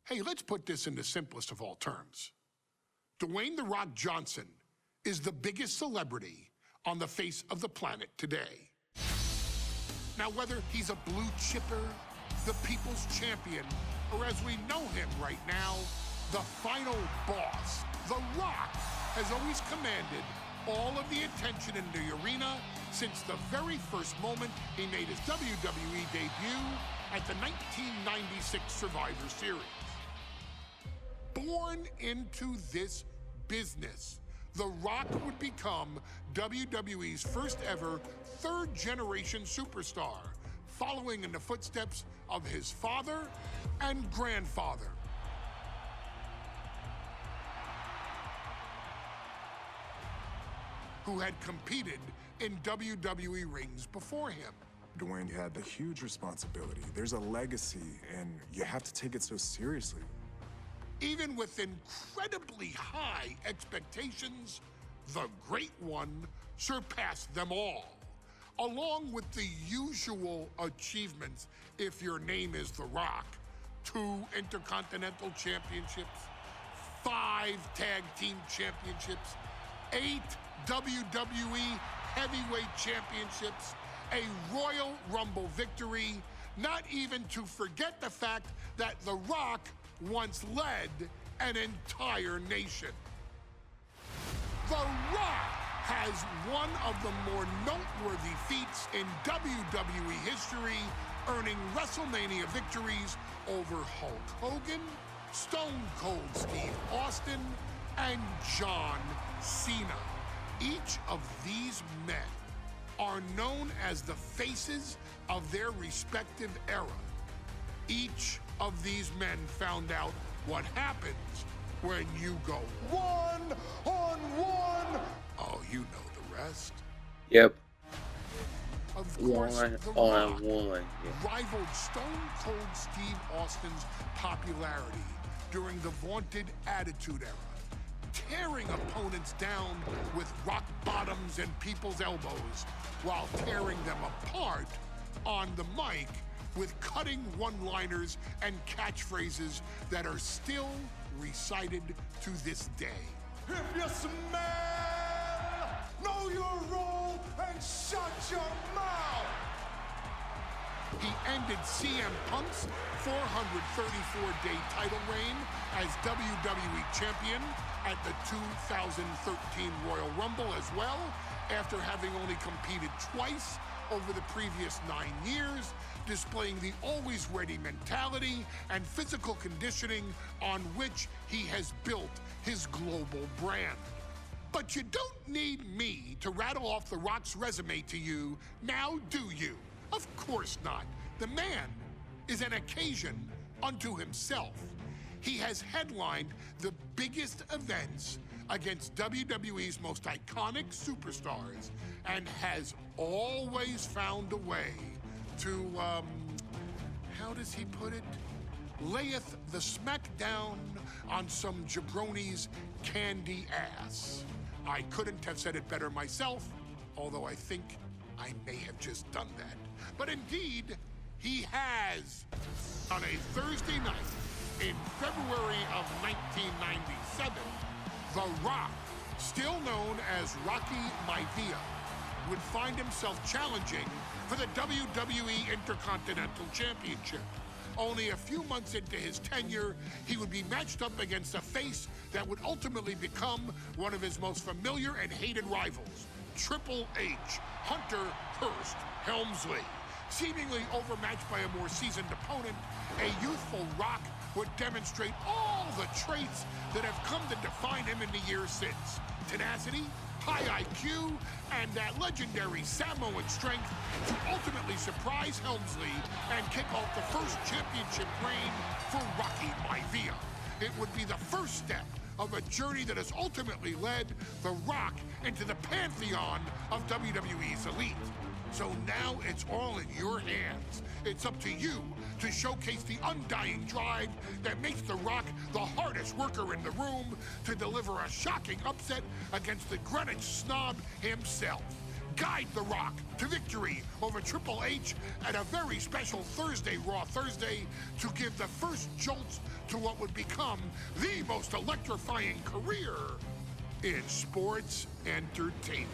Hey, let's put this in the simplest of all terms. Dwayne "The Rock" Johnson is the biggest celebrity on the face of the planet today. Now, whether he's a blue chipper, the people's champion, or as we know him right now, the final boss, The Rock has always commanded all of the attention in the arena since the very first moment he made his WWE debut at the 1996 Survivor Series. Born into this business, The Rock would become WWE's first ever third-generation superstar, following in the footsteps of his father and grandfather. Who had competed in WWE rings before him. Dwayne, you had a huge responsibility. There's a legacy, and you have to take it so seriously. Even with incredibly high expectations, the Great One surpassed them all, along with the usual achievements if your name is The Rock: 2 Intercontinental Championships, 5 Tag Team Championships, 8 WWE Heavyweight Championships, a Royal Rumble victory, not even to forget the fact that The Rock once led an entire nation. The Rock has one of the more noteworthy feats in WWE history, earning WrestleMania victories over Hulk Hogan, Stone Cold Steve Austin, and John Cena. Each of these men are known as the faces of their respective era. Each of these men found out what happens when you go one-on-one. Oh, you know the rest. Yep. Of course, The Rock one. rivaled Stone Cold Steve Austin's popularity during the vaunted Attitude Era, tearing opponents down with rock bottoms and people's elbows while tearing them apart on the mic with cutting one-liners and catchphrases that are still recited to this day. If you smell, know your role and shut your mouth. He ended CM Punk's 434-day title reign as WWE Champion at the 2013 Royal Rumble as well, after having only competed twice over the previous 9 years, displaying the always ready mentality and physical conditioning on which he has built his global brand. But you don't need me to rattle off The Rock's resume to you, now do you? Of course not. The man is an occasion unto himself. He has headlined the biggest events against WWE's most iconic superstars and has always found a way to, how does he put it? Layeth the smackdown on some jabroni's candy ass. I couldn't have said it better myself, although I think I may have just done that. But indeed, he has. On a Thursday night in February of 1997, The Rock, still known as Rocky Maivia, would find himself challenging for the WWE Intercontinental Championship. Only a few months into his tenure, he would be matched up against a face that would ultimately become one of his most familiar and hated rivals, Triple H, Hunter Hearst Helmsley. Seemingly overmatched by a more seasoned opponent, a youthful Rock would demonstrate all the traits that have come to define him in the years since. Tenacity, high IQ, and that legendary Samoan strength to ultimately surprise Helmsley and kick off the first championship reign for Rocky Maivia. It would be the first step of a journey that has ultimately led The Rock into the pantheon of WWE's elite. So now it's all in your hands. It's up to you to showcase the undying drive that makes The Rock the hardest worker in the room to deliver a shocking upset against the Greenwich snob himself. guide The Rock to victory over Triple H at a very special Thursday, Raw Thursday, to give the first jolts to what would become the most electrifying career in sports entertainment.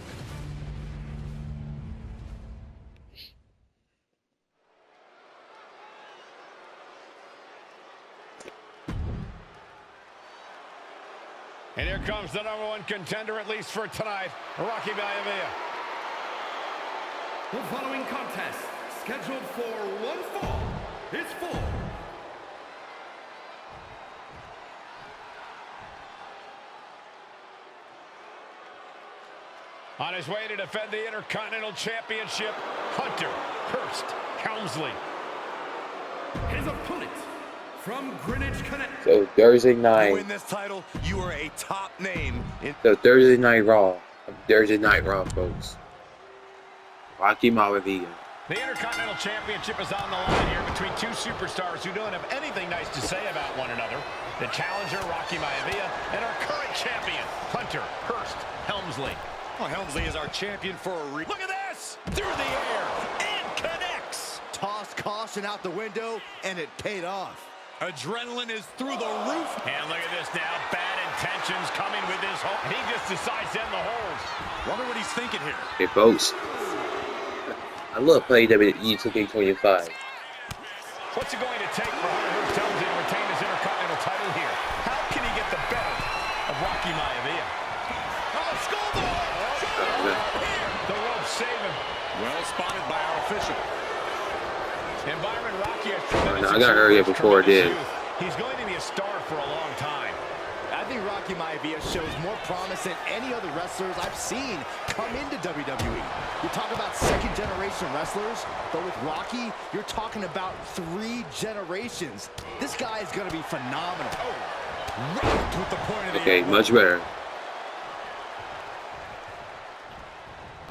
And here comes the #1 contender, at least for tonight, Rocky Maivia. The following contest, scheduled for one fall, is for on his way to defend the Intercontinental Championship, Hunter Hearst Helmsley. His opponent from Greenwich, Connecticut. So Thursday night. You win this title, you are a top name. So Thursday night Raw. Thursday night Raw, folks. Rocky Maivia. The Intercontinental Championship is on the line here between two superstars who don't have anything nice to say about one another. The challenger, Rocky Maivia, and our current champion, Hunter Hearst Helmsley. Well, Helmsley is our champion for a reason. Look at this! Through the air, and connects! Tossed caution out the window, and it paid off. Adrenaline is through the roof. And look at this now, bad intentions coming with this hold. He just decides to end the hold. Wonder what he's thinking here. Hey, folks. I love playing WWE 2K25. What's it going to take for Hunter Hearst Helmsley to retain his Intercontinental title here? How can he get the better of Rocky Maivia? Oh, skull the rope saving. Well spotted by our official. And Byron, Rocky has No, I gotta hurry up before it did. He's going to be a star for a long time. I think Rocky Maivia shows more promise than any other wrestlers I've seen come into WWE. You talk about second-generation wrestlers, but with Rocky, you're talking about 3 generations. This guy is going to be phenomenal. Oh, rocked with the point of the Okay, elbow. much better.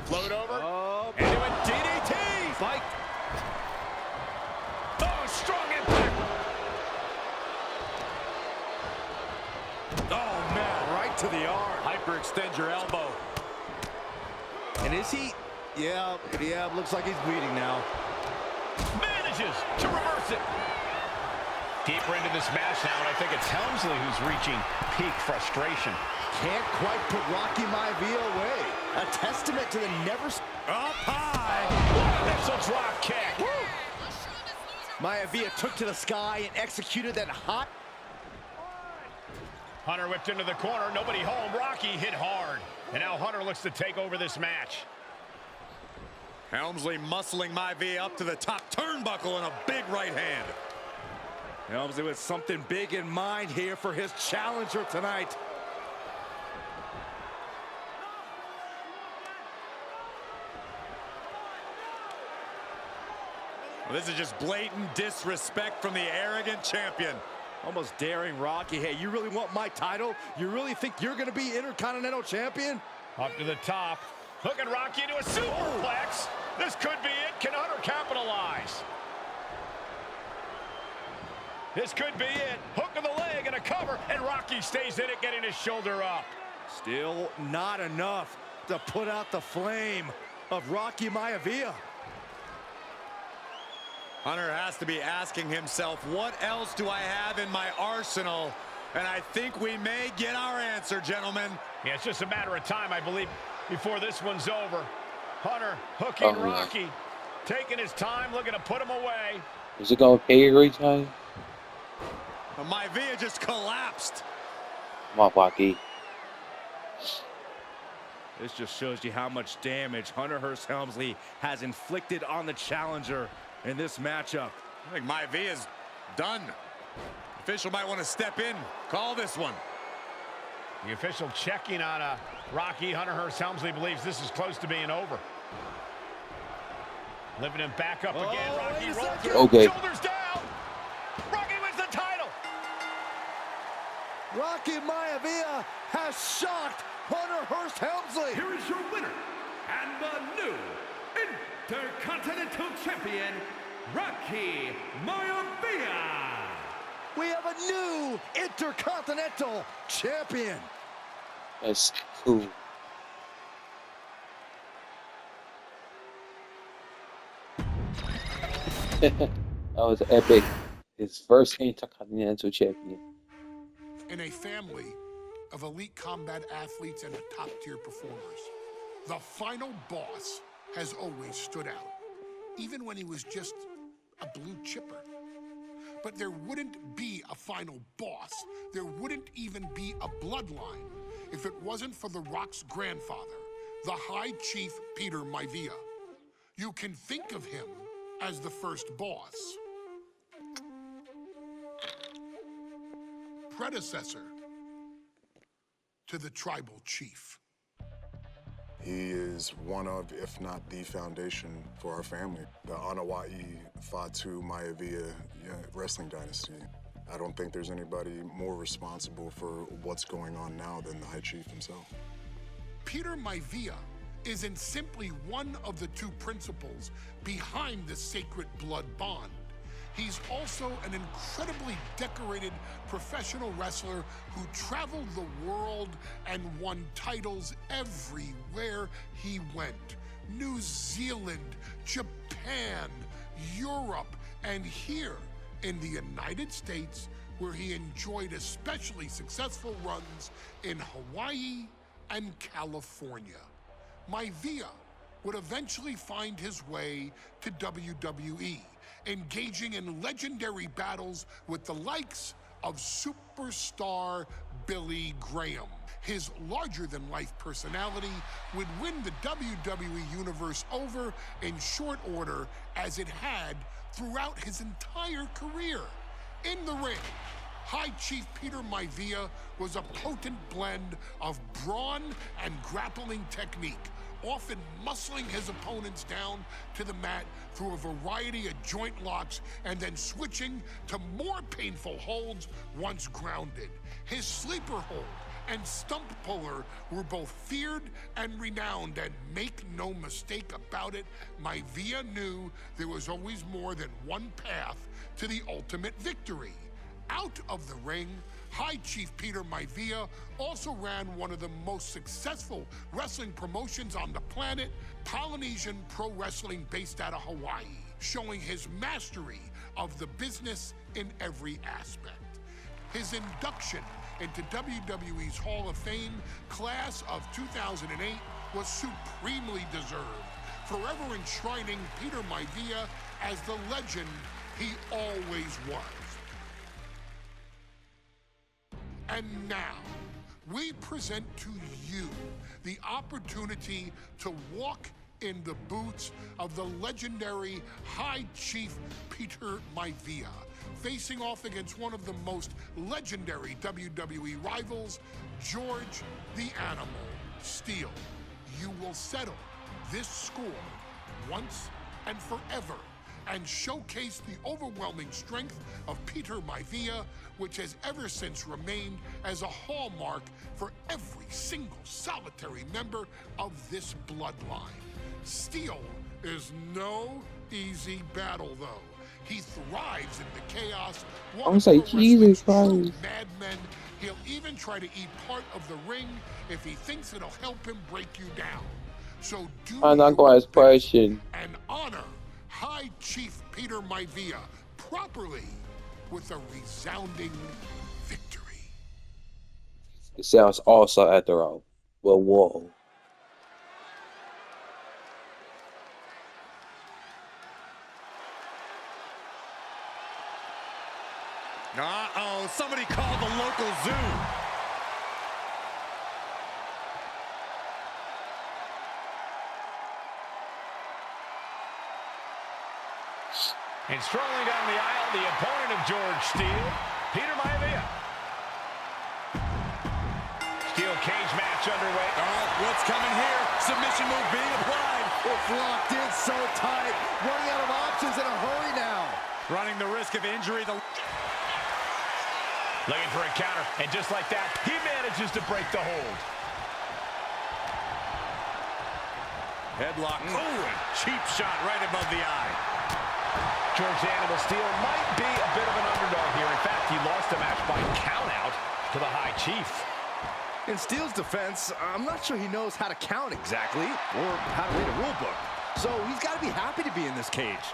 Float over. Oh, Into a DDT. fight. Oh, strong impact. Oh, man, right to the arm. Hyperextend your elbow. And is he? Yeah, looks like he's bleeding now. Manages to reverse it. Deeper into this match now, and I think it's Helmsley who's reaching peak frustration. Can't quite put Rocky Maivia away. A testament to the never... Up high. What a missile drop kick. Maivia took to the sky and executed that hot... Hunter whipped into the corner. Nobody home. Rocky hit hard. And now Hunter looks to take over this match. Helmsley muscling Maivia up to the top turnbuckle and a big right hand. Helmsley with something big in mind here for his challenger tonight. Well, this is just blatant disrespect from the arrogant champion. Almost daring Rocky. Hey, you really want my title? You really think you're going to be Intercontinental Champion? Up to the top. Hooking Rocky into a superplex. This could be it. Can Hunter capitalize? This could be it. Hook of the leg and a cover, and Rocky stays in it, getting his shoulder up. Still not enough to put out the flame of Rocky Maivia. Hunter has to be asking himself, what else do I have in my arsenal? And I think we may get our answer, gentlemen. Yeah, it's just a matter of time, I believe, before this one's over. Hunter hooking Rocky, taking his time, looking to put him away. Is it gonna pay every time? Maivia just collapsed. Come on, Rocky. This just shows you how much damage Hunter Hearst Helmsley has inflicted on the challenger in this matchup. I think Maivia's done. Official might want to step in, call this one. The official checking on Rocky. Hunter Hearst Helmsley believes this is close to being over. Lifting him back up again. Rocky rolls through. Okay. Shoulders down. Rocky wins the title. Rocky Maivia has shocked Hunter Hearst Helmsley. Here is your winner, and the new Intercontinental Champion, Rocky Maivia. We have a new Intercontinental Champion. That's cool. That was epic. His first Intercontinental Champion. In a family of elite combat athletes and top-tier performers, the final boss has always stood out, even when he was just a blue chipper. But there wouldn't be a final boss. There wouldn't even be a bloodline if it wasn't for The Rock's grandfather, the High Chief Peter Maivia. You can think of him as the first boss. Predecessor to the tribal chief. He is one of, if not the foundation for our family. The Anoa'i Fatu Maivia wrestling dynasty. I don't think there's anybody more responsible for what's going on now than the High Chief himself. Peter Maivia isn't simply one of the two principals behind the sacred blood bond. He's also an incredibly decorated professional wrestler who traveled the world and won titles everywhere he went. New Zealand, Japan, Europe, and here in the United States, where he enjoyed especially successful runs in Hawaii and California. Maivia would eventually find his way to WWE, engaging in legendary battles with the likes of superstar Billy Graham. His larger-than-life personality would win the WWE Universe over in short order, as it had throughout his entire career. In the ring, High Chief Peter Maivia was a potent blend of brawn and grappling technique, often muscling his opponents down to the mat through a variety of joint locks and then switching to more painful holds once grounded. His sleeper hold and stump puller were both feared and renowned, and make no mistake about it, Maivia knew there was always more than one path to the ultimate victory. Out of the ring, High Chief Peter Maivia also ran one of the most successful wrestling promotions on the planet, Polynesian Pro Wrestling, based out of Hawaii, showing his mastery of the business in every aspect. His induction into WWE's Hall of Fame class of 2008 was supremely deserved, forever enshrining Peter Maivia as the legend he always was. And now, we present to you the opportunity to walk in the boots of the legendary High Chief Peter Maivia, facing off against one of the most legendary WWE rivals, George the Animal Steele. You will settle this score once and forever, and showcase the overwhelming strength of Peter Maivia, which has ever since remained as a hallmark for every single solitary member of this bloodline. Steele is no easy battle, though. He thrives in the chaos. I was like, Jesus Christ. Madmen. He'll even try to eat part of the ring if he thinks it'll help him break you down. So do I'm not going to ask question. and honor High Chief Peter Maivia properly with a resounding victory. It sounds awesome after all. Well, whoa. Uh-oh, somebody called the local zoo. And strolling down the aisle, the opponent of George Steele, Peter Maivia. Steel cage match underway. Oh, what's coming here? Submission move being applied. It's locked in so tight. Running out of options in a hurry now. Running the risk of injury. Looking for a counter, and just like that, he manages to break the hold. Headlock. Oh, a cheap shot right above the eye. George the Animal Steele might be a bit of an underdog here. In fact, he lost the match by countout to the High Chief. In Steele's defense, I'm not sure he knows how to count exactly, or how to read a rule book. So he's got to be happy to be in this cage.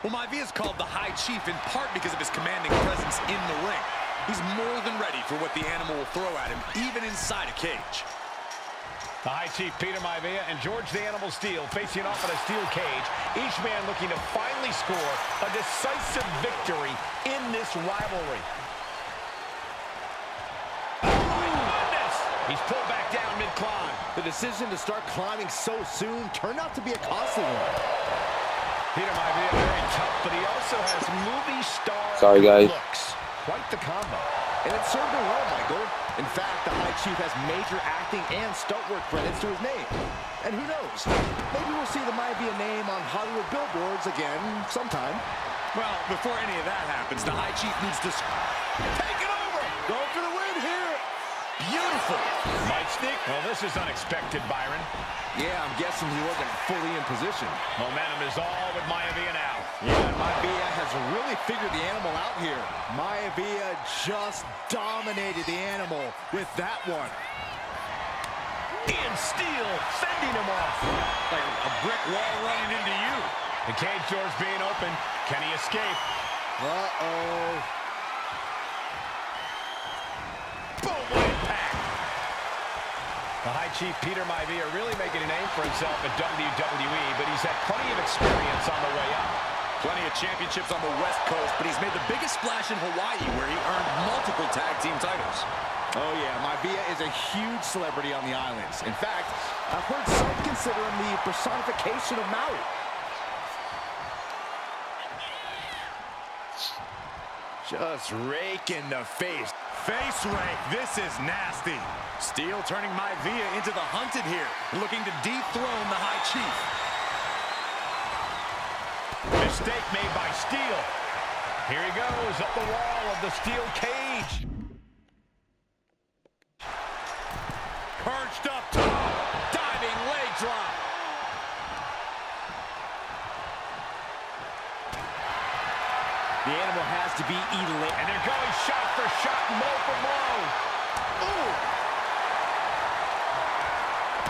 Well, Maivia's called the High Chief in part because of his commanding presence in the ring. He's more than ready for what the animal will throw at him, even inside a cage. The High Chief, Peter Maivia, and George the Animal Steele facing off in a steel cage, each man looking to finally score a decisive victory in this rivalry. Oh, my goodness! He's pulled back down mid-climb. The decision to start climbing so soon turned out to be a costly one. Peter Maivia very tough, but he also has movie star looks. Quite the combo. And it served him well, Michael. In fact, the High Chief has major acting and stunt work credits to his name. And who knows? Maybe we'll see the Maivia name on Hollywood billboards again sometime. Well, before any of that happens, the High Chief needs to take it over. Going for the win here. Beautiful. Might stick. Well, this is unexpected, Byron. Yeah, I'm guessing he wasn't fully in position. Momentum is all with Maivia now. Yeah, Maivia has really figured the animal out here. Maivia just dominated the animal with that one. Ian Steele fending him off. Like a brick wall running into you. The cage door's being opened. Can he escape? Uh-oh. Boom, what impact. The High Chief, Peter Maivia, really making a name for himself at WWE, but he's had plenty of experience on the way up. Plenty of championships on the West Coast, but he's made the biggest splash in Hawaii, where he earned multiple tag team titles. Oh, yeah, Maivia is a huge celebrity on the islands. In fact, I've heard some consider him the personification of Maui. Just rake in the face. Face rake. This is nasty. Steele turning Maivia into the hunted here, looking to dethrone the High Chief. Mistake made by Steele. Here he goes up the wall of the steel cage. Perched up top. Diving leg drop. The animal has to be elite. And they're going shot for shot, blow for blow. Ooh.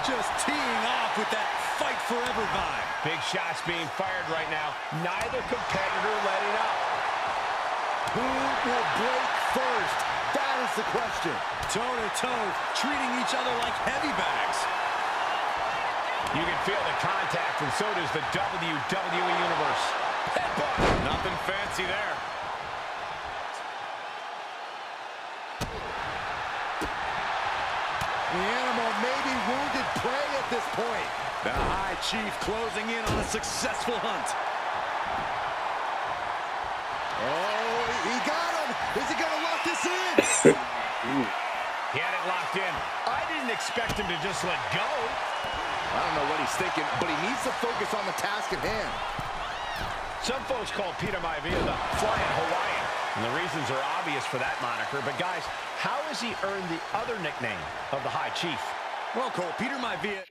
Just teeing off with that fight forever vibe. Big shots being fired right now. Neither competitor letting up. Who will break first? That is the question. Toe-to-toe, treating each other like heavy bags. You can feel the contact, and so does the WWE Universe. Headbutt. Nothing fancy there. The animal may be wounded prey at this point. The High Chief closing in on a successful hunt. Oh, he got him. Is he going to lock this in? He had it locked in. I didn't expect him to just let go. I don't know what he's thinking, but he needs to focus on the task at hand. Some folks call Peter Maivia the Flying Hawaiian, and the reasons are obvious for that moniker. But guys, how has he earned the other nickname of the High Chief? Well, Cole, Peter Maivia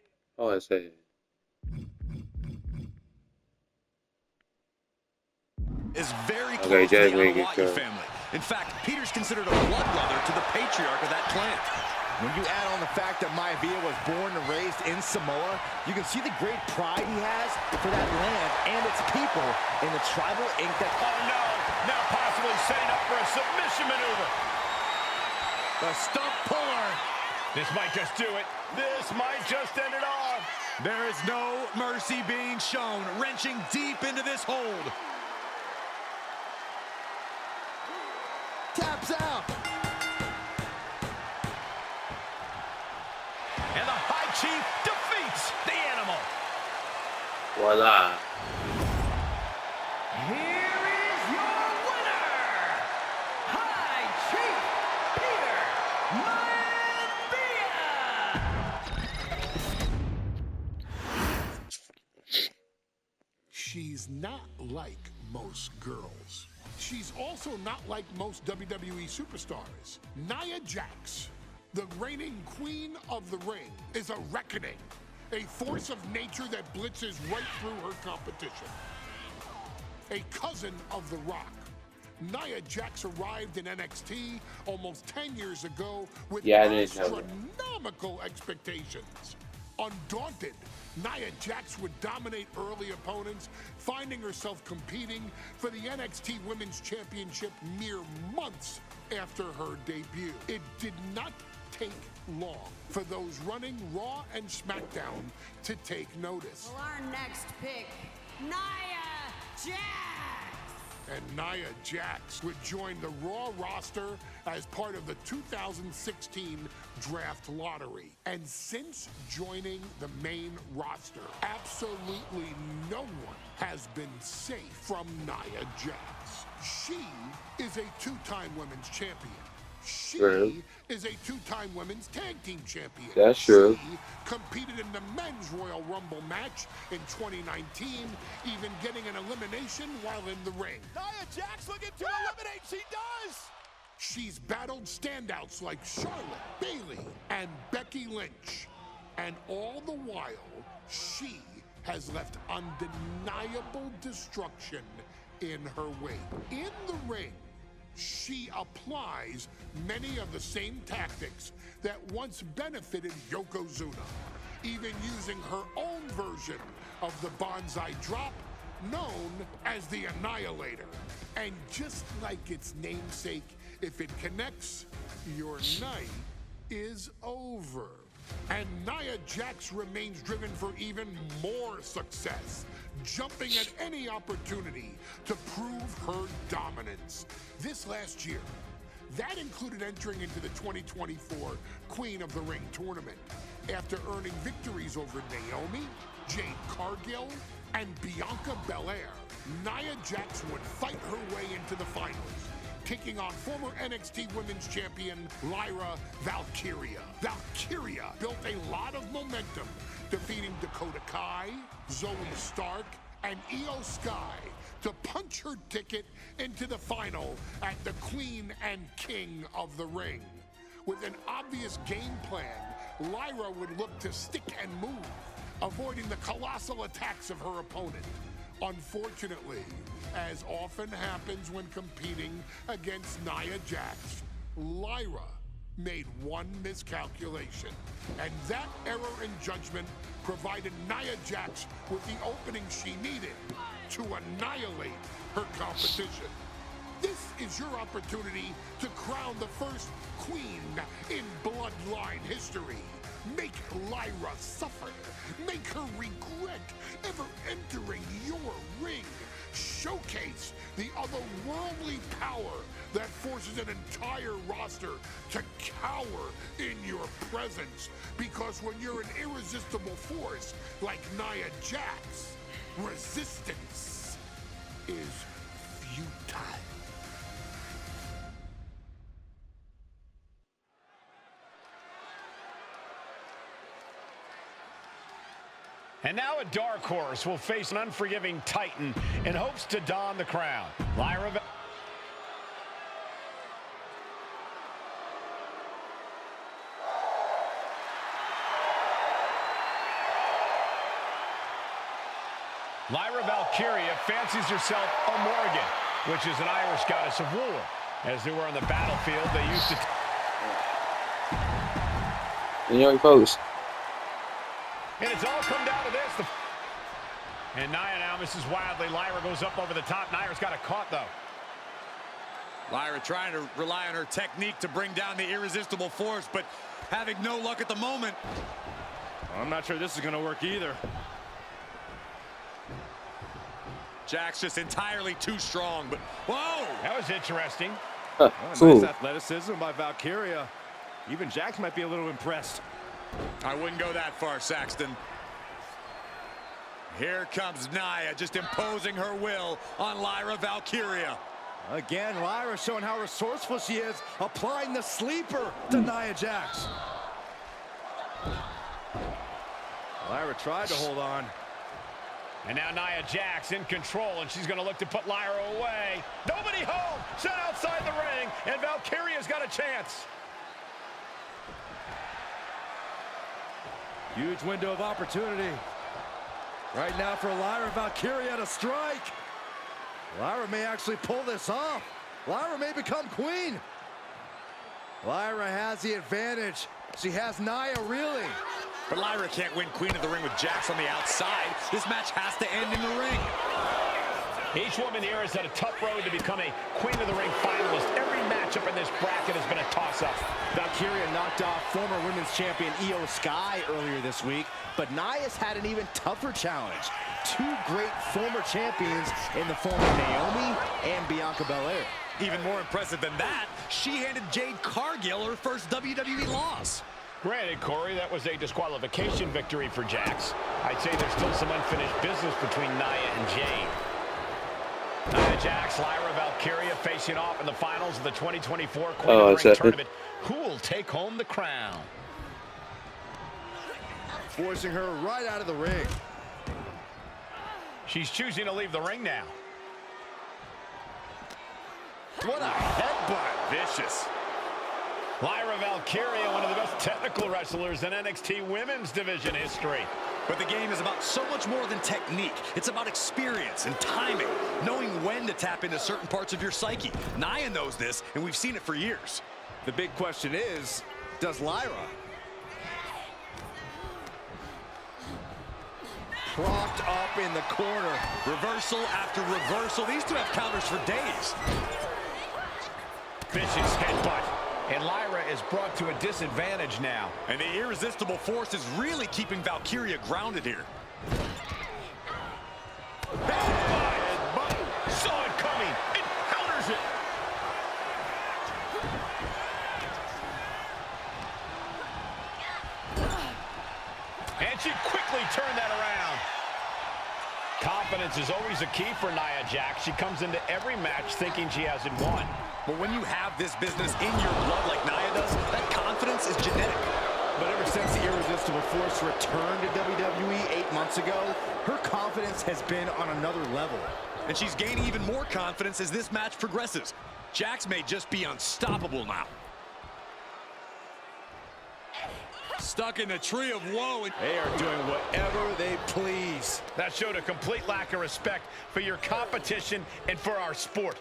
is very close to the Hawaii family. In fact, Peter's considered a blood brother to the patriarch of that clan. When you add on the fact that Maivia was born and raised in Samoa, you can see the great pride he has for that land and its people in the tribal ink that... Oh, no! Now possibly setting up for a submission maneuver. The stump puller. This might just do it. This might just end it all. There is no mercy being shown, wrenching deep into this hold. Taps out. And the High Chief defeats the animal. Voila. Here is your winner, High Chief Peter Maivia. She's not like most girls. She's also not like most WWE superstars. Nia Jax, the reigning queen of the ring, is a reckoning, a force of nature that blitzes right through her competition. A cousin of The Rock, Nia Jax arrived in NXT almost 10 years ago with astronomical expectations. Undaunted, Nia Jax would dominate early opponents, finding herself competing for the NXT Women's Championship mere months after her debut. It did not take long for those running Raw and SmackDown to take notice. Well, our next pick, Nia Jax. And Nia Jax would join the Raw roster as part of the 2016 Draft Lottery. And since joining the main roster, absolutely no one has been safe from Nia Jax. She is a two-time women's champion. She is a two-time women's tag team champion. That's true. She competed in the men's Royal Rumble match in 2019, even getting an elimination while in the ring. Nia Jax looking to eliminate. She does. She's battled standouts like Charlotte, Bayley, and Becky Lynch. And all the while, she has left undeniable destruction in her wake. In the ring, she applies many of the same tactics that once benefited Yokozuna, even using her own version of the Bonsai Drop, known as the Annihilator. And just like its namesake, if it connects, your night is over. And Nia Jax remains driven for even more success, jumping at any opportunity to prove her dominance. This last year, that included entering into the 2024 Queen of the Ring tournament after earning victories over Naomi, Jade Cargill, and Bianca Belair. Nia Jax would fight her way into the finals, taking on former NXT Women's Champion Lyra Valkyria. Valkyria built a lot of momentum, defeating Dakota Kai, Zoe Stark, and Io Sky to punch her ticket into the final at the Queen and King of the Ring. With an obvious game plan, Lyra would look to stick and move, avoiding the colossal attacks of her opponent. Unfortunately, as often happens when competing against Nia Jax, Lyra made one miscalculation, and that error in judgment provided Nia Jax with the opening she needed to annihilate her competition. This is your opportunity to crown the first queen in Bloodline history. Make Lyra suffer. Make her regret ever entering your ring. Showcase the otherworldly power that forces an entire roster to cower in your presence. Because when you're an irresistible force like Nia Jax, resistance is futile. And now a dark horse will face an unforgiving titan in hopes to don the crown. Lyra Valkyria fancies herself a Morrigan, which is an Irish goddess of war. As they were on the battlefield, they used to... You know, folks. And it's all come down to this. And Nia now misses wildly. Lyra goes up over the top. Nia's got it caught, though. Lyra trying to rely on her technique to bring down the irresistible force, but having no luck at the moment. I'm not sure this is going to work either. Jax just entirely too strong, but whoa! That was interesting. Nice athleticism by Valkyria. Even Jax might be a little impressed. I wouldn't go that far, Saxton. Here comes Nia, just imposing her will on Lyra Valkyria. Again, Lyra showing how resourceful she is, applying the sleeper to Nia Jax. Lyra tried to hold on. And now Nia Jax in control, and she's going to look to put Lyra away. Nobody home, set outside the ring, and Valkyria's got a chance. Huge window of opportunity. Right now for Lyra Valkyria to strike. Lyra may actually pull this off. Lyra may become queen. Lyra has the advantage. She has Nia reeling. But Lyra can't win Queen of the Ring with Jax on the outside. This match has to end in the ring. Each woman here has had a tough road to become a Queen of the Ring finalist. Every matchup in this bracket has been a toss-up. Valkyria knocked off former women's champion Io Sky earlier this week, but Nia's had an even tougher challenge. Two great former champions in the form of Naomi and Bianca Belair. Even more impressive than that, she handed Jade Cargill her first WWE loss. Granted, Corey, that was a disqualification victory for Jax. I'd say there's still some unfinished business between Nia and Jade. Nia Jax, Lyra Valkyria facing off in the finals of the 2024 Queen of the Ring tournament. Who will take home the crown? Forcing her right out of the ring. She's choosing to leave the ring now. What a headbutt. Vicious. Lyra Valkyria, one of the best technical wrestlers in NXT Women's Division history. But the game is about so much more than technique. It's about experience and timing, knowing when to tap into certain parts of your psyche. Nia knows this, and we've seen it for years. The big question is, does Lyra? Propped up in the corner. Reversal after reversal. These two have counters for days. Vicious headbutt. And Lyra is brought to a disadvantage now. And the irresistible force is really keeping Valkyria grounded here. Headbutt. Saw it coming. It counters it. And she quickly turned that around. Confidence is always a key for Nia Jax. She comes into every match thinking she hasn't won. But when you have this business in your blood like Nia does, that confidence is genetic. But ever since the Irresistible Force returned to WWE 8 months ago, her confidence has been on another level. And she's gaining even more confidence as this match progresses. Jax may just be unstoppable now. Stuck in the tree of woe. And they are doing whatever they please. That showed a complete lack of respect for your competition and for our sport.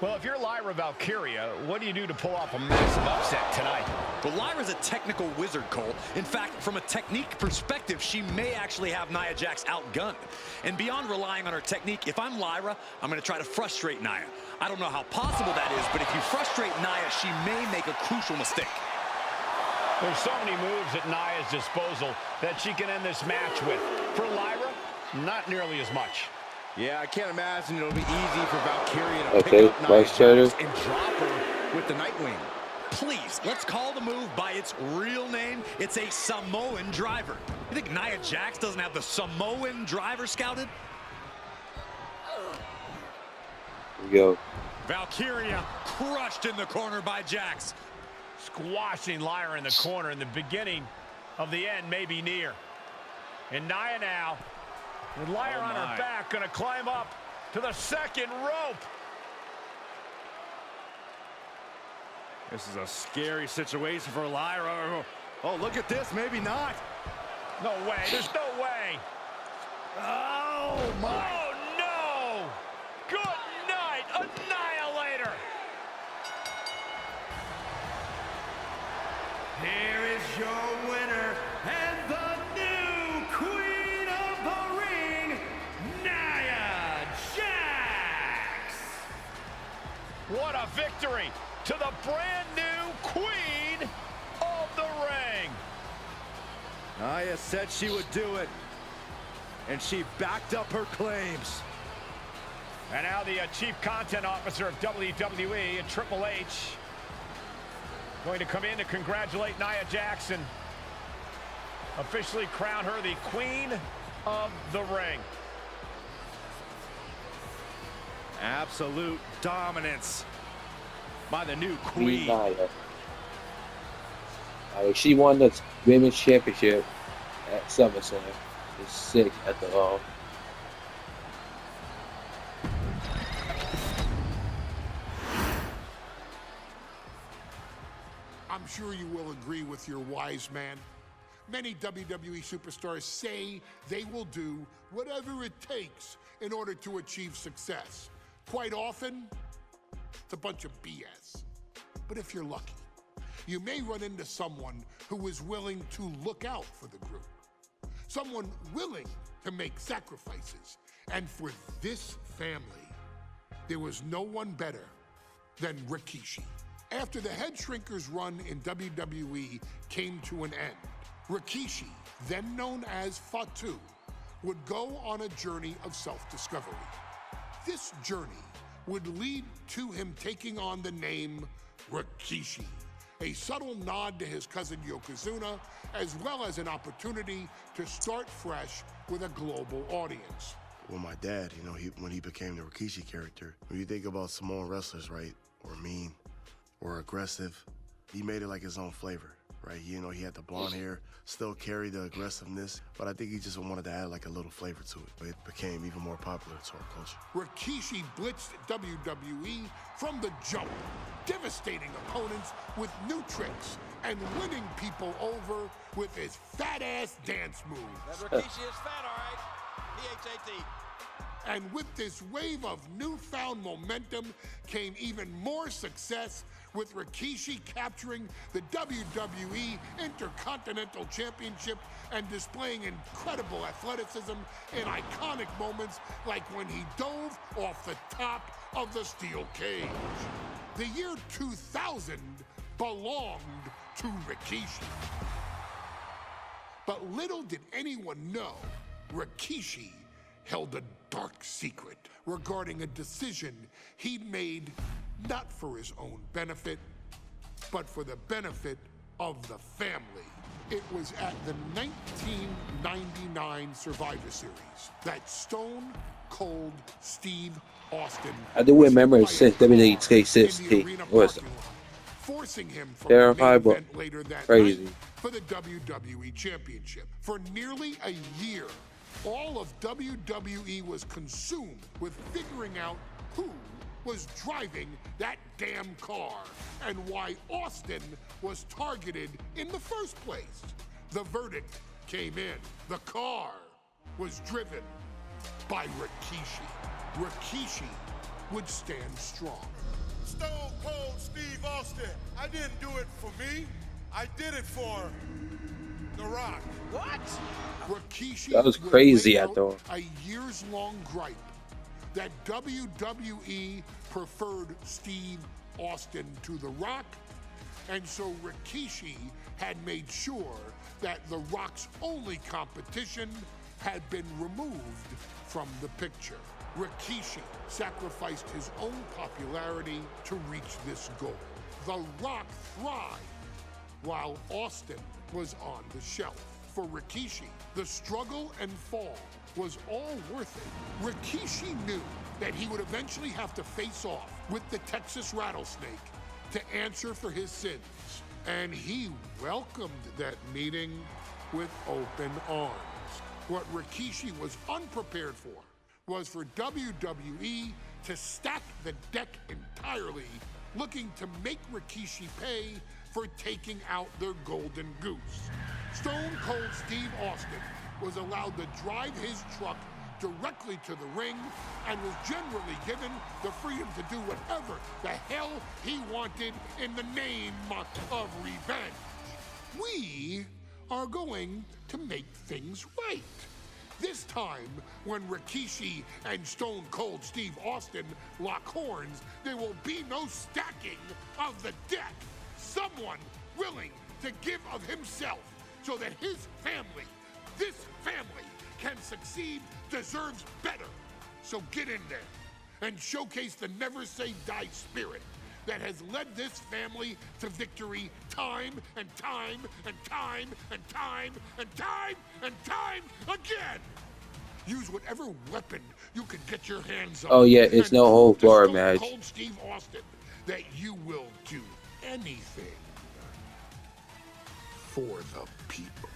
Well, if you're Lyra Valkyria, what do you do to pull off a massive upset tonight? Well, Lyra's a technical wizard, Cole. In fact, from a technique perspective, she may actually have Nia Jax outgunned. And beyond relying on her technique, if I'm Lyra, I'm going to try to frustrate Nia. I don't know how possible that is, but if you frustrate Nia, she may make a crucial mistake. There's so many moves at Nia's disposal that she can end this match with. For Lyra, not nearly as much. Yeah, I can't imagine it'll be easy for Valkyria to pick up Nia Jax and drop her with the Nightwing. Please, let's call the move by its real name. It's a Samoan driver. You think Nia Jax doesn't have the Samoan driver scouted? Here we go. Valkyria crushed in the corner by Jax. Squashing Lyra in the corner, and the beginning of the end may be near. And Nia now, with Lyra on her back, going to climb up to the second rope. This is a scary situation for Lyra. Oh, look at this. Maybe not. No way. There's no way. Oh, my. Oh, no. Good night, Annihilator. Here is your winner and the new Queen of the Ring, Nia Jax. What a victory to the brand new Queen of the Ring. Nia said she would do it, and she backed up her claims. And now the Chief Content Officer of WWE and Triple H going to come in to congratulate Nia Jax, officially crown her the Queen of the Ring. Absolute dominance by the new Queen. Nia. She won the Women's Championship at SummerSlam. It's sick at the all. I'm sure you will agree with your wise man. Many WWE superstars say they will do whatever it takes in order to achieve success. Quite often, it's a bunch of BS. But if you're lucky, you may run into someone who is willing to look out for the group. Someone willing to make sacrifices. And for this family, there was no one better than Rikishi. After the Head Shrinkers run in WWE came to an end, Rikishi, then known as Fatu, would go on a journey of self-discovery. This journey would lead to him taking on the name Rikishi, a subtle nod to his cousin Yokozuna, as well as an opportunity to start fresh with a global audience. Well, my dad, you know, when he became the Rikishi character, when you think about Samoan wrestlers, right, or mean, or aggressive, he made it like his own flavor, right? You know, he had the blonde hair, still carried the aggressiveness, but I think he just wanted to add like a little flavor to it. It became even more popular to our culture. Rikishi blitzed WWE from the jump, devastating opponents with new tricks and winning people over with his fat-ass dance moves. That Rikishi is fat, all right. P-H-A-T. And with this wave of newfound momentum came even more success, with Rikishi capturing the WWE Intercontinental Championship and displaying incredible athleticism in iconic moments like when he dove off the top of the steel cage. The year 2000 belonged to Rikishi. But little did anyone know, Rikishi held a dark secret regarding a decision he'd made not for his own benefit, but for the benefit of the family. It was at the 1999 Survivor Series that Stone Cold Steve Austin, I do remember since WWE 2K25 was forcing him from terrified, the main but event later that crazy night for the WWE Championship. For nearly a year, all of WWE was consumed with figuring out who was driving that damn car and why Austin was targeted in the first place. The verdict came in. The car was driven by Rikishi. Rikishi would stand strong. Stone Cold Steve Austin. I didn't do it for me. I did it for The Rock. What? Rikishi that was crazy, I would lay thought. out a years-long gripe that WWE preferred Steve Austin to The Rock, and so Rikishi had made sure that The Rock's only competition had been removed from the picture. Rikishi sacrificed his own popularity to reach this goal. The Rock thrived while Austin was on the shelf. For Rikishi, the struggle and fall was all worth it. Rikishi knew that he would eventually have to face off with the Texas Rattlesnake to answer for his sins. And he welcomed that meeting with open arms. What Rikishi was unprepared for was for WWE to stack the deck entirely, looking to make Rikishi pay for taking out their golden goose. Stone Cold Steve Austin was allowed to drive his truck directly to the ring and was generally given the freedom to do whatever the hell he wanted in the name of revenge. We are going to make things right. This time, when Rikishi and Stone Cold Steve Austin lock horns, there will be no stacking of the deck. Someone willing to give of himself so that his family, this family, can succeed, deserves better. So get in there and showcase the never say die spirit that has led this family to victory time and time and time and time and time and time again. Use whatever weapon you can get your hands on. Oh yeah, it's no hold bar match. Cold Steve Austin that you will do anything for the people.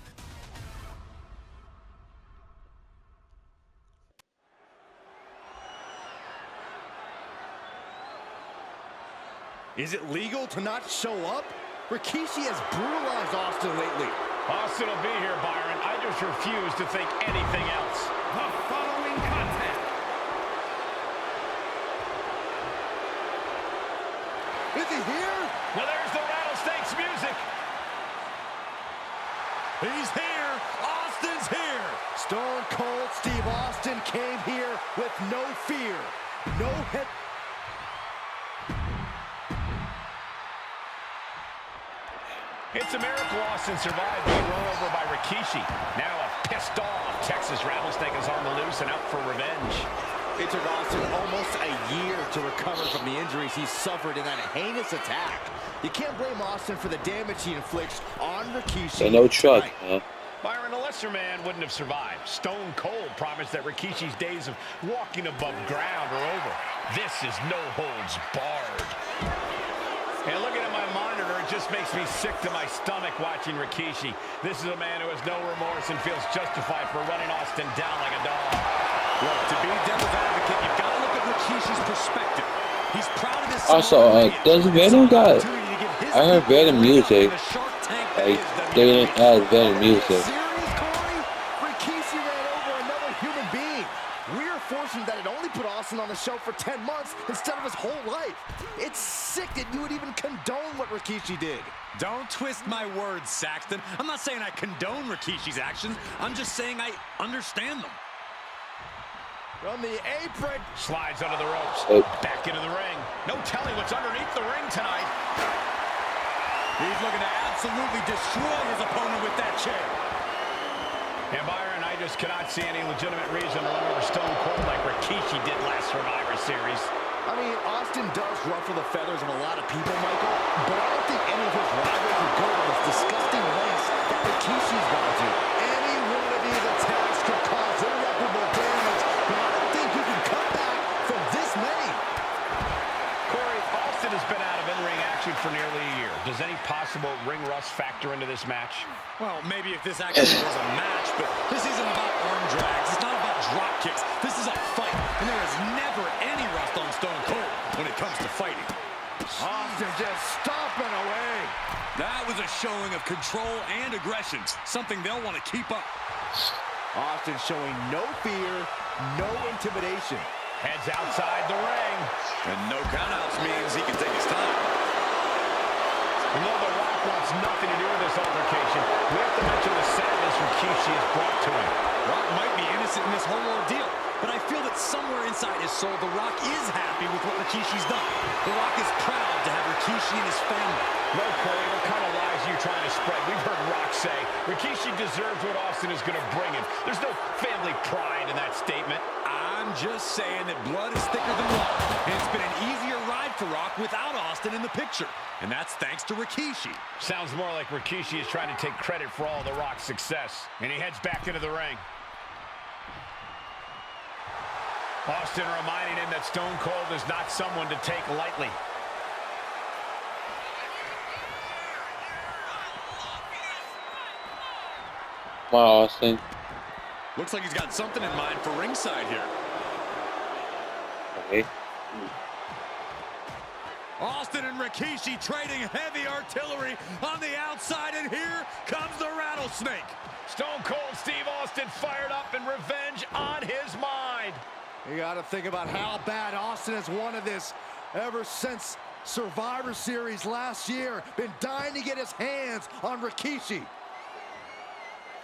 Is it legal to not show up? Rikishi has brutalized Austin lately. Austin will be here, Byron. I just refuse to think anything else. The following contest. Is he here? Well, there's the rattlesnake. rattlesnake's music. He's here. Austin's here. Stone Cold Steve Austin came here with no fear, no head. It's a miracle Austin survived being run over by Rikishi. Now a pissed off Texas Rattlesnake is on the loose and out for revenge. It took Austin almost a year to recover from the injuries he suffered in that heinous attack. You can't blame Austin for the damage he inflicts on Rikishi. So no truck, huh? Byron, a lesser man wouldn't have survived. Stone Cold promised that Rikishi's days of walking above ground are over. This is no holds barred. And looking at my monitor, it just makes me sick to my stomach watching Rikishi. This is a man who has no remorse and feels justified for running Austin down like a dog. Look, to be devil's advocate, you've got to look at Rikishi's perspective. He's proud of his Also, does Venom got... I heard Venom music. Like, they didn't add Venom music. Serious, Corey? Rikishi ran over another human being. We're fortunate that it only put Austin on the show for 10 months instead of his whole life. It's sick that you would even condone what Rikishi did. Don't twist my words, Saxton. I'm not saying I condone Rikishi's actions. I'm just saying I understand them. From the apron. Slides under the ropes. Back into the ring. No telling what's underneath the ring tonight. He's looking to absolutely destroy his opponent with that chair. And Byron, I just cannot see any legitimate reason to run over Stone Cold like Rikishi did last Survivor Series. I mean, Austin does ruffle the feathers of a lot of people, Michael, but I don't think any of his rivals would go to those disgusting lengths that Rikishi's gonna do. Any one of these attacks could cause irreparable damage, but I don't think you can come back from this many. Corey, Austin has been out of in-ring action for nearly a year. Does any possible ring rust factor into this match? Well, maybe if this actually was a match, but this isn't about arm drags. It's not about drop kicks. This is a fight, and there is never any rust on Stone Cold when it comes to fighting. Austin just stomping away. That was a showing of control and aggression, something they'll want to keep up. Austin showing no fear, no intimidation. Heads outside the ring. And no countouts means he can take his time. Although The Rock wants nothing to do with this altercation, we have to mention the sadness Rikishi has brought to him. Rock might be innocent in this whole ordeal, but I feel that somewhere inside his soul, The Rock is happy with what Rikishi's done. The Rock is proud to have Rikishi and his family. No, Corey, what kind of lies are you trying to spread? We've heard Rock say Rikishi deserves what Austin is going to bring him. There's no family pride in that statement. I'm just saying that blood is thicker than water, and it's been an easier ride for Rock without Austin in the picture, and that's thanks to Rikishi. Sounds more like Rikishi is trying to take credit for all the Rock's success, and he heads back into the ring. Austin reminding him that Stone Cold is not someone to take lightly. Come on, Austin. Looks like he's got something in mind for ringside here. Okay. Austin and Rikishi trading heavy artillery on the outside, and here comes the Rattlesnake. Stone Cold Steve Austin fired up and revenge on his mind. You got to think about how bad Austin has wanted this ever since Survivor Series last year. Been dying to get his hands on Rikishi.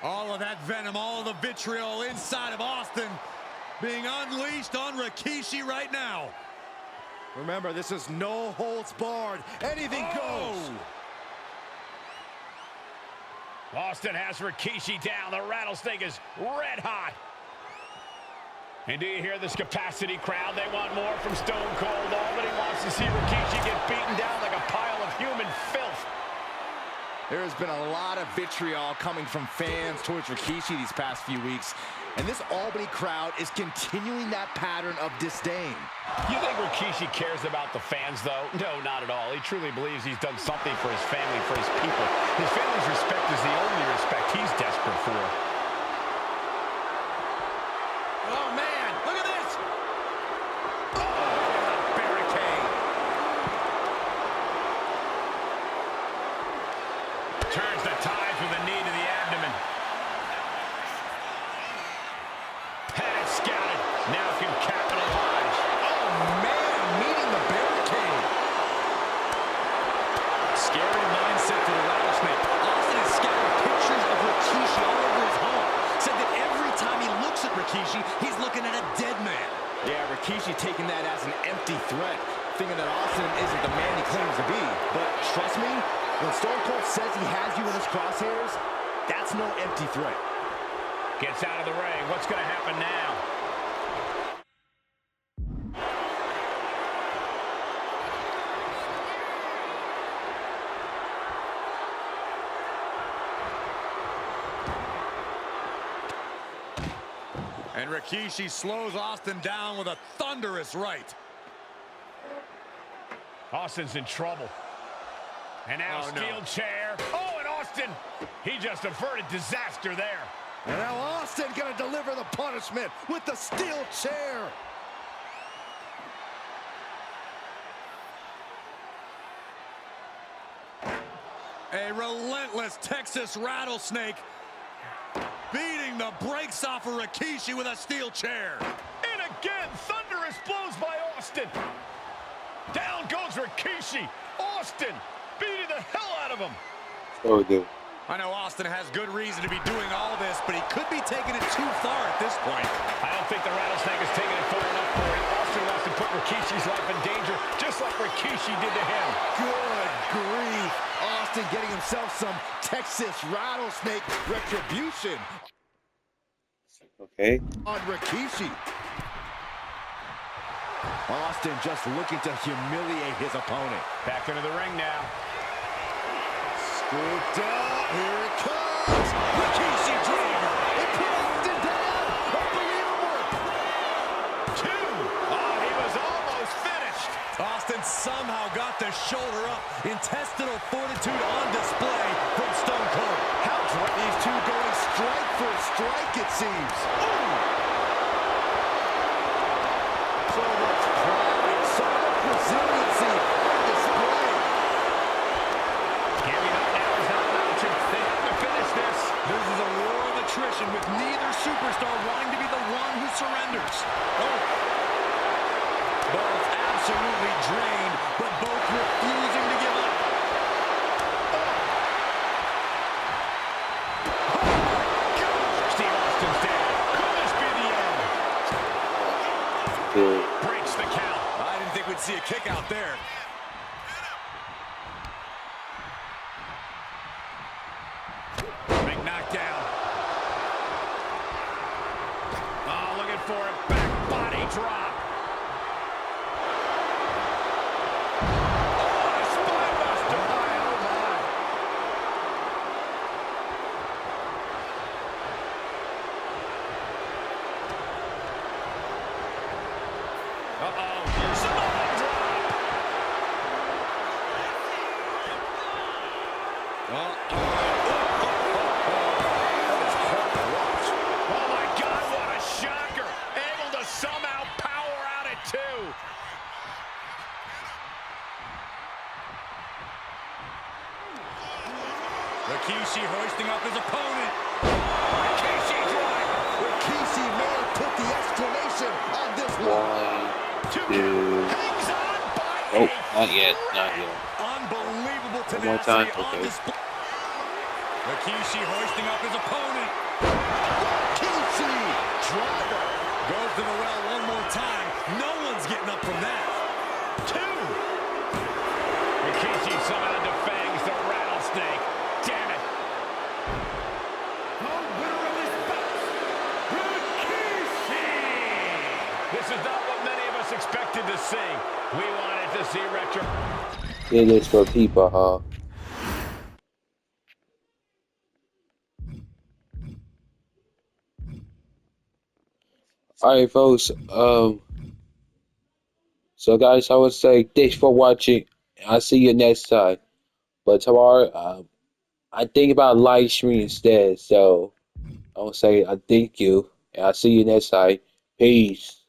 All of that venom, all of the vitriol inside of Austin being unleashed on Rikishi right now. Remember, this is no holds barred. Anything goes. Austin has Rikishi down. The Rattlesnake is red hot. And do you hear this capacity crowd? They want more from Stone Cold. Nobody wants to see Rikishi get beaten down like a pile of human filth. There's been a lot of vitriol coming from fans towards Rikishi these past few weeks, and this Albany crowd is continuing that pattern of disdain. You think Rikishi cares about the fans, though? No, not at all. He truly believes he's done something for his family, for his people. His family's respect is the only respect he's desperate for. Oh, man, look at this. Turns the tide with a knee to the abdomen. Had it scouted. Now can capitalize. Oh, man, meeting the barricade. Scary mind Rikishi. He's looking at a dead man. Yeah, Rikishi taking that as an empty threat, thinking that Austin isn't the man he claims to be. But trust me, when Stone Cold says he has you in his crosshairs, that's no empty threat. Gets out of the ring. What's going to happen now? And Rikishi slows Austin down with a thunderous right. Austin's in trouble. And now steel chair. Oh, and Austin, he just averted disaster there. And now Austin gonna deliver the punishment with the steel chair. A relentless Texas rattlesnake beating the brakes off of Rikishi with a steel chair. And again, thunderous blows by Austin. Down goes Rikishi. Austin beating the hell out of him. So good. I know Austin has good reason to be doing all this, but he could be taking it too far at this point. I don't think the rattlesnake is taking it far enough for him. Austin wants to put Rikishi's life in danger, just like Rikishi did to him. Good grief. Austin getting himself some Texas rattlesnake retribution. Okay. On Rikishi. Austin just looking to humiliate his opponent. Back into the ring now. Scooped out. Here it comes. Rikishi driver. It put Austin down. Unbelievable. 2. Oh, he was almost finished. Austin somehow got the shoulder up. Intestinal fortitude on display from Stone Cold. How these two going strike for strike, it seems. Ooh. So much pride, so much resiliency on display. Giving up now is not an option. They have to finish this. This is a war of attrition with neither superstar wanting to be the one who surrenders. Oh. Both absolutely drained, but both refusing to give up. Steve Austin's down. Could this be the end? Breaks the count. I didn't think we'd see a kick out there. Big knockdown. Oh, looking for it. Back body drop. Oh, a spine buster. Oh, my. Uh-oh. Samoan drop. Oh, my God, what a shocker. Able to somehow power out at 2. Rikishi hoisting up his opponent. Rikishi drive. Rikishi may have put the exclamation on this one. 1, 2. Hangs on by Oh, not yet. Not yet. Unbelievable One more tenacity time. on Okay. display. Rikishi hoisting up his opponent. Rikishi driver. Goes to the well one more time. No one's getting up from that. 2. Rikishi somehow defangs the rattlesnake. Damn it. This is not what many of us expected to see. We wanted to see retro. It is for people, huh? Alright, folks. So guys, I would say thanks for watching. I'll see you next time. But tomorrow, I think about live stream instead. So I will say I thank you, and I'll see you next time. Peace.